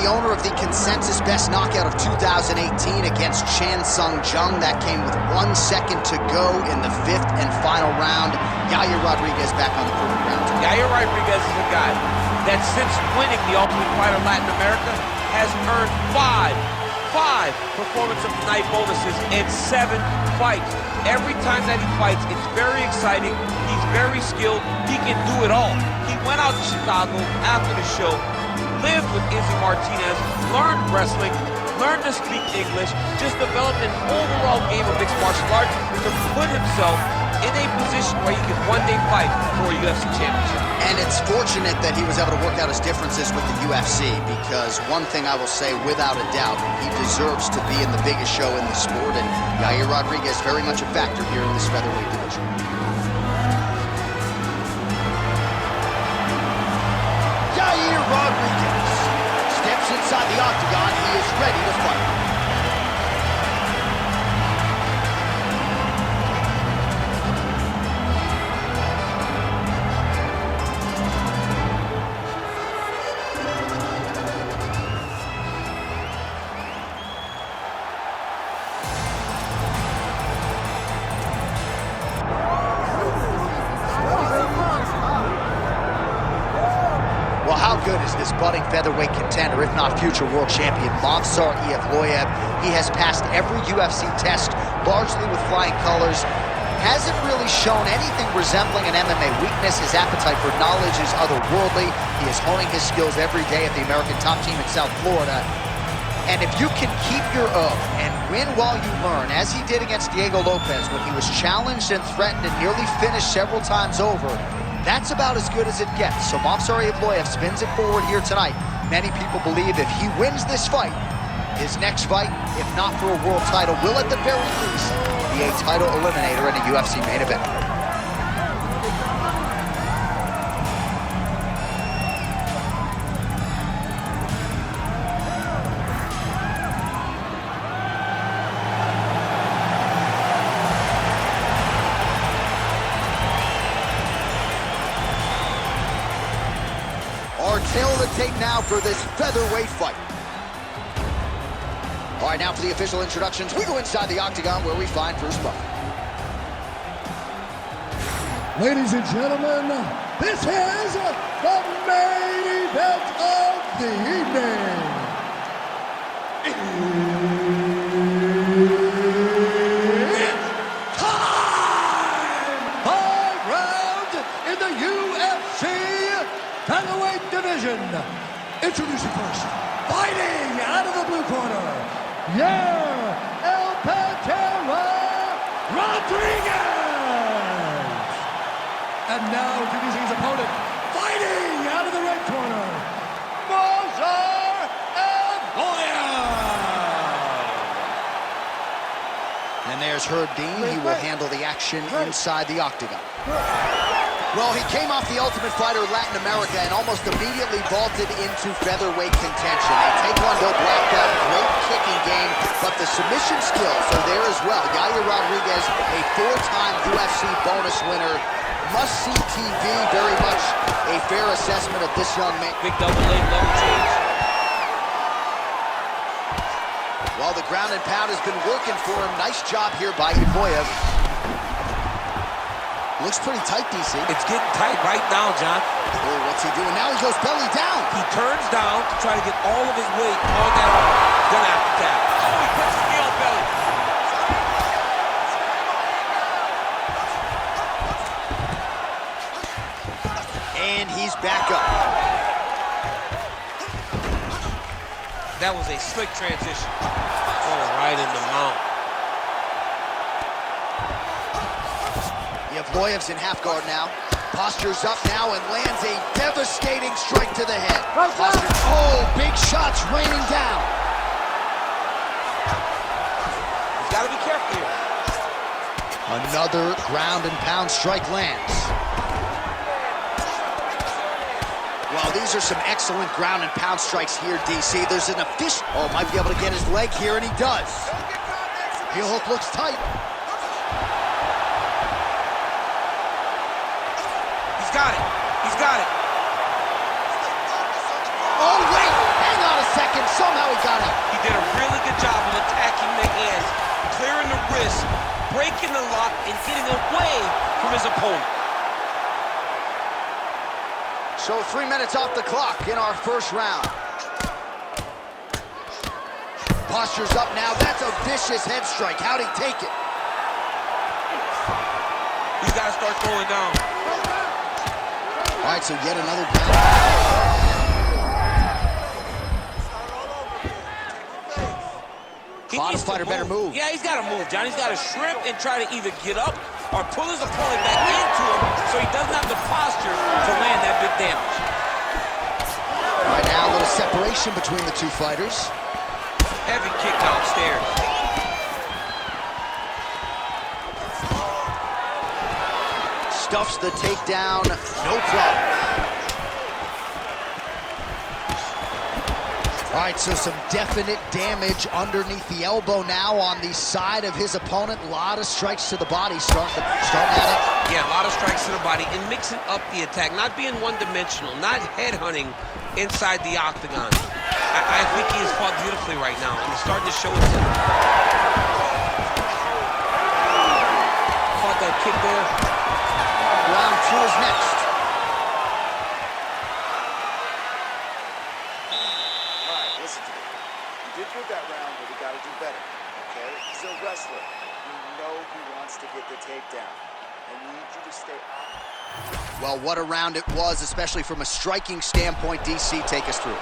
owner of the consensus best knockout of 2018 against Chan Sung Jung. That came with 1 second to go in the 5th and final round. Yair Rodriguez back on the proving ground. Yair Rodriguez is a guy that since winning the Ultimate Fighter Latin America has earned five Performance of the Night bonuses in 7 fights. Every time that he fights, it's very exciting. He's very skilled. He can do it all. He went out to Chicago after the show, lived with Izzy Martinez, learned wrestling, learned to speak English, just developed an overall game of mixed martial arts to put himself in a position where he could one day fight for a UFC championship. And it's fortunate that he was able to work out his differences with the UFC, because one thing I will say without a doubt, he deserves to be in the biggest show in the sport, and Yair Rodriguez very much a factor here in this featherweight division. Yair Rodriguez steps inside the octagon. He is ready to fight. Well, how good is this budding featherweight contender, if not future world champion, Movsar Evloev? He has passed every UFC test, largely with flying colors. Hasn't really shown anything resembling an MMA weakness. His appetite for knowledge is otherworldly. He is honing his skills every day at the American top team in South Florida. And if you can keep your oath and win while you learn, as he did against Diego Lopez when he was challenged and threatened and nearly finished several times over, that's about as good as it gets. So Movsar Evloev spins it forward here tonight. Many people believe if he wins this fight, his next fight, if not for a world title, will at the very least be a title eliminator in a UFC main event. Our tail of the tape now for this featherweight fight. All right, now for the official introductions. We go inside the octagon where we find Bruce Buffer. Ladies and gentlemen, this is the main event of the evening. It's time! 5 rounds in the UFC featherweight division. Introducing first, fighting out of the blue corner, Yair El Patera Rodriguez. And now introducing his opponent, fighting out of the red corner, Movsar Evloev. And there's Herb Dean. He will handle the action inside the octagon. Well, he came off the Ultimate Fighter Latin America and almost immediately vaulted into featherweight contention. A Taekwondo black belt, great kicking game, but the submission skills are there as well. Yair Rodriguez, a 4-time UFC bonus winner. Must-see TV, very much a fair assessment of this young man. Big double leg, level change. Well, the ground and pound has been working for him. Nice job here by Evloev. Looks pretty tight, DC. It's getting tight right now, John. Oh, what's he doing now? He goes belly down. He turns down to try to get all of his weight on that arm. Gonna have to tap. Oh, he puts the knee on belly. And he's back up. That was a slick transition. Going right in the mount. Evloev's in half guard now. Postures up now and lands a devastating strike to the head. Oh, big shots raining down. He's got to be careful here. Another ground and pound strike lands. Well, these are some excellent ground and pound strikes here, DC. There's an official. Oh, might be able to get his leg here, and he does. Heel hook looks tight. He's got it. He's got it. Oh, wait. Hang on a second. somehow he got out. He did a really good job of attacking the hands, clearing the wrist, breaking the lock, and getting away from his opponent. So 3 minutes off the clock in our first round. Posture's up now. That's a vicious head strike. How'd he take it? He's got to start throwing down. All right, so yet another down. Bottom fighter better move. Yeah, he's got to move, John. He's got to shrimp and try to either get up or pull his opponent back into him so he doesn't have the posture to land that big damage. Right now, a little separation between the two fighters. Heavy kick downstairs. Stuffs the takedown, no problem. All right, so some definite damage underneath the elbow now on the side of his opponent. A lot of strikes to the body starting at it. Yeah, a lot of strikes to the body and mixing up the attack, not being one-dimensional, not headhunting inside the octagon. I think he has fought beautifully right now, and he's starting to show it to him. Caught that kick there. Round 2 is next. All right, listen to me. You did good that round, but we got to do better, okay? He's a wrestler. You know he wants to get the takedown. I need you to stay on. Well, what a round it was, especially from a striking standpoint. DC, take us through.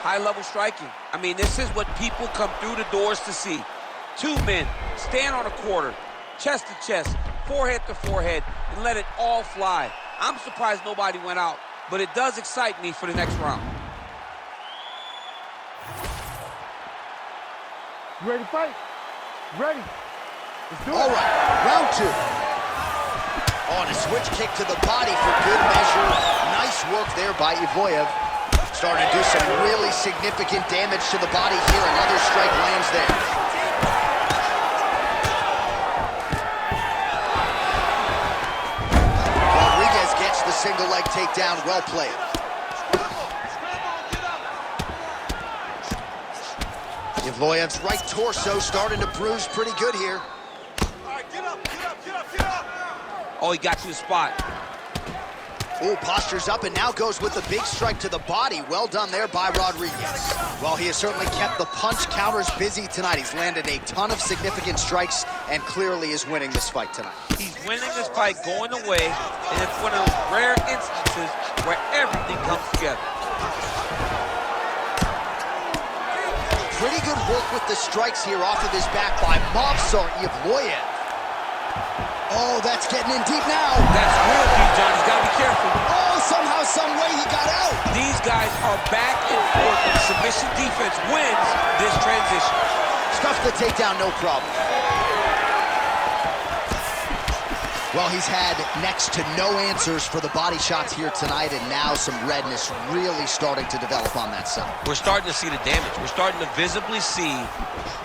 High-level striking. I mean, this is what people come through the doors to see. Two men stand on a quarter, chest to chest, forehead to forehead, and let it all fly. I'm surprised nobody went out, but it does excite me for the next round. You ready to fight? Ready. Let's do it. All right, round 2. Oh, and a switch kick to the body for good measure. Nice work there by Evloev. Starting to do some really significant damage to the body here. Another strike lands there. Rodriguez gets the single leg takedown. Well played. Evloev's right torso starting to bruise pretty good here. All right, get up, get up, get up, get up. Oh, he got to the spot. Oh, postures up and now goes with the big strike to the body. Well done there by Rodriguez. Well, he has certainly kept the punch counters busy tonight. He's landed a ton of significant strikes and clearly is winning this fight tonight. He's winning this fight going away, and it's one of those rare instances where everything comes together. Pretty good work with the strikes here off of his back by Movsar Evloev. Oh, that's getting in deep now. That's real deep, John. He's got to be careful. Oh, somehow, some way he got out. These guys are back and forth, and submission defense wins this transition. Stuffs the takedown, no problem. Well, he's had next to no answers for the body shots here tonight, and now some redness really starting to develop on that side. We're starting to see the damage. We're starting to visibly see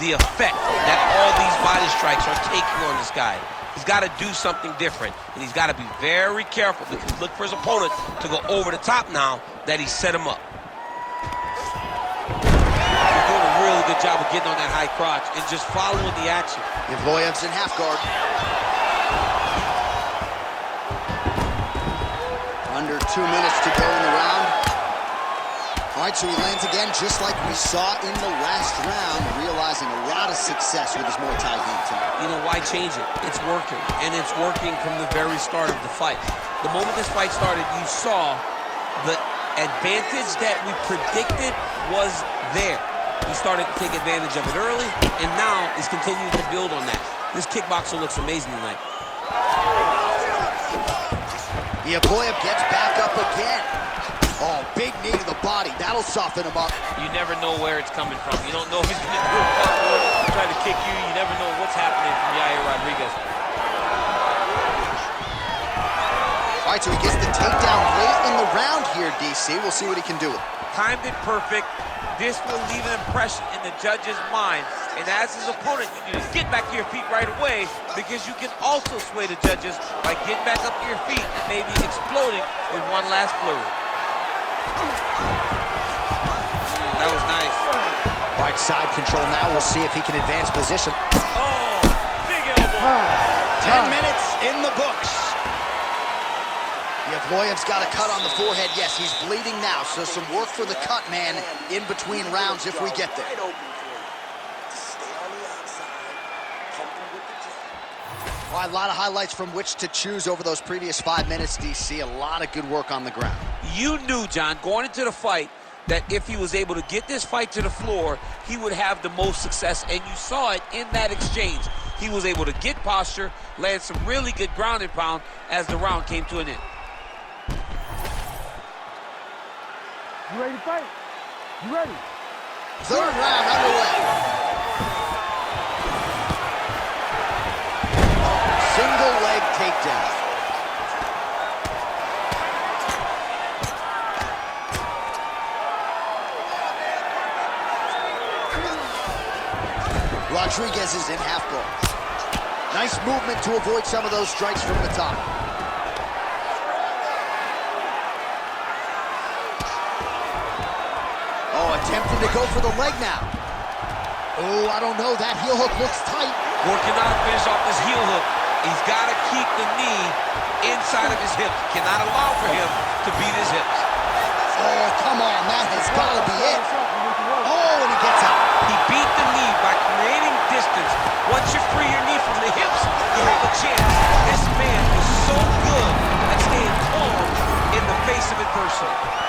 the effect that all these body strikes are taking on this guy. He's got to do something different, and he's got to be very careful because look for his opponent to go over the top now that he set him up. He's doing a really good job of getting on that high crotch and just following the action. Evloev's in half guard. Under 2 minutes to go in the round. All right, so he lands again just like we saw in the last round, realizing a lot of success with his Muay Thai game tonight. You know, why change it? It's working, and it's working from the very start of the fight. The moment this fight started, you saw the advantage that we predicted was there. He started to take advantage of it early, and now he's continuing to build on that. This kickboxer looks amazing tonight. Evloev gets back up again. Oh, big knee to the body. That'll soften him up. You never know where it's coming from. You don't know if he's going to do a front try to kick you. You never know what's happening from Yair Rodriguez. All right, so he gets the takedown late in the round here, DC. We'll see what he can do with it. Timed it perfect. This will leave an impression in the judge's mind. And as his opponent, you need to get back to your feet right away because you can also sway the judges by getting back up to your feet and maybe exploding with one last flurry. That was nice. Right side control now. We'll see if he can advance position. Oh, big elbow. 10 minutes in the books. Evloev's got a cut on the forehead. Yes, he's bleeding now, so some work for the cut man in between rounds if we get there. Wide open for you. Just stay on the outside, pump him with the jab. Well, a lot of highlights from which to choose over those previous 5 minutes, DC. A lot of good work on the ground. You knew, John, going into the fight, that if he was able to get this fight to the floor, he would have the most success, and you saw it in that exchange. He was able to get posture, land some really good ground and pound as the round came to an end. You ready to fight? You ready? Third round underway. Single leg takedown. Rodriguez is in half guard. Nice movement to avoid some of those strikes from the top. Oh, attempting to go for the leg now. Oh, I don't know. That heel hook looks tight. Working out a finish off this heel hook. He's got to keep the knee inside of his hips. Cannot allow for him to beat his hips. Oh, come on. That has got to be it. Oh, and he gets out. He beat the knee by creating distance. Once you free your knee from the hips, you have a chance. This man is so good at staying calm in the face of adversity.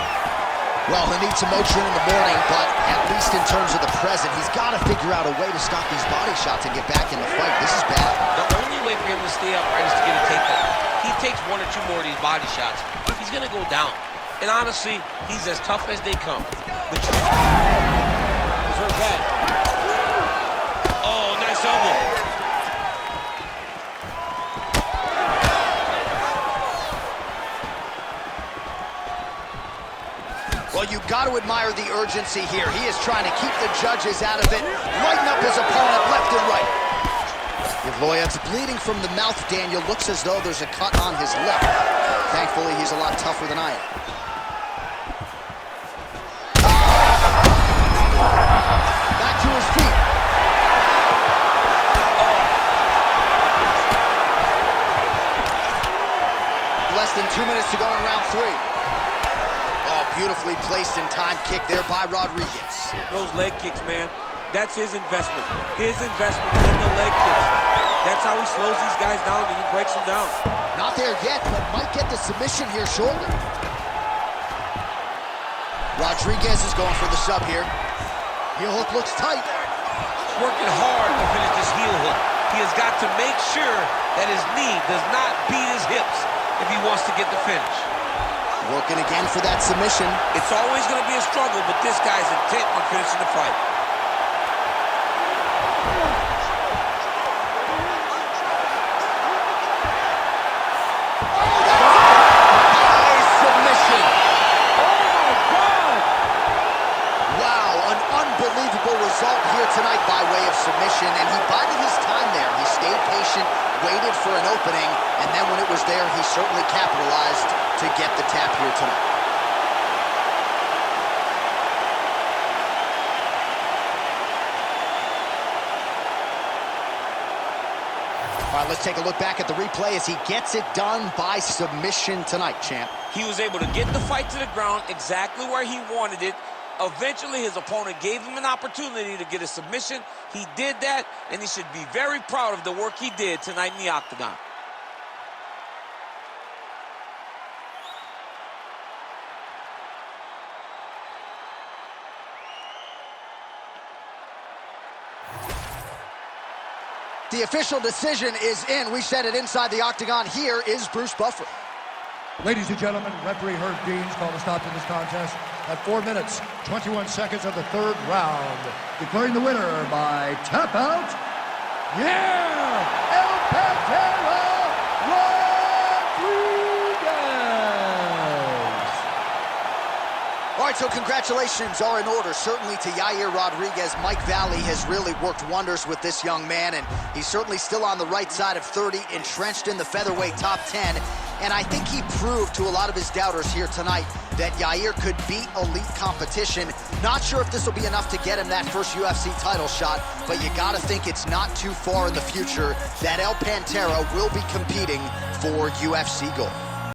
Well, he needs some motion in the morning, but at least in terms of the present, he's got to figure out a way to stop these body shots and get back in the fight. This is bad. The only way for him to stay upright is to get a takedown. He takes 1 or 2 more of these body shots, he's going to go down. And honestly, he's as tough as they come. The bad. Oh, nice elbow. Well, you've got to admire the urgency here. He is trying to keep the judges out of it, lighten up his opponent left and right. Evloev's bleeding from the mouth, Daniel. Looks as though there's a cut on his lip. Thankfully, he's a lot tougher than I am. Back to his feet. Less than 2 minutes to go in round 3. Oh, beautifully placed and timed kick there by Rodriguez. Those leg kicks, man, that's his investment. His investment is in the leg kicks. That's how he slows these guys down and he breaks them down. Not there yet, but might get the submission here shortly. Rodriguez is going for the sub here. Heel hook looks tight. He's working hard to finish this heel hook. He has got to make sure that his knee does not beat his hips if he wants to get the finish. Working again for that submission. It's always going to be a struggle, but this guy's intent on finishing the fight. Nice submission. Oh my God! Wow, an unbelievable result here tonight by way of submission, and he bided his time there. He stayed patient, waited for an opening, and then when it was there, he certainly capitalized to get the tap here tonight. All right, let's take a look back at the replay as he gets it done by submission tonight, champ. He was able to get the fight to the ground exactly where he wanted it. Eventually, his opponent gave him an opportunity to get a submission. He did that, and he should be very proud of the work he did tonight in the octagon. The official decision is in. We said it inside the octagon. Here is Bruce Buffer. Ladies and gentlemen, referee Herb Deans called a stop to this contest at 4 minutes, 21 seconds of the 3rd round. Declaring the winner by tap out, Yair Rodriguez. All right, so So congratulations are in order, certainly to Yair Rodriguez. Mike Valley has really worked wonders with this young man, and he's certainly still on the right side of 30, entrenched in the featherweight top 10. And I think he proved to a lot of his doubters here tonight that Yair could beat elite competition. Not sure if this will be enough to get him that first UFC title shot, but you gotta think it's not too far in the future that El Pantera will be competing for UFC gold.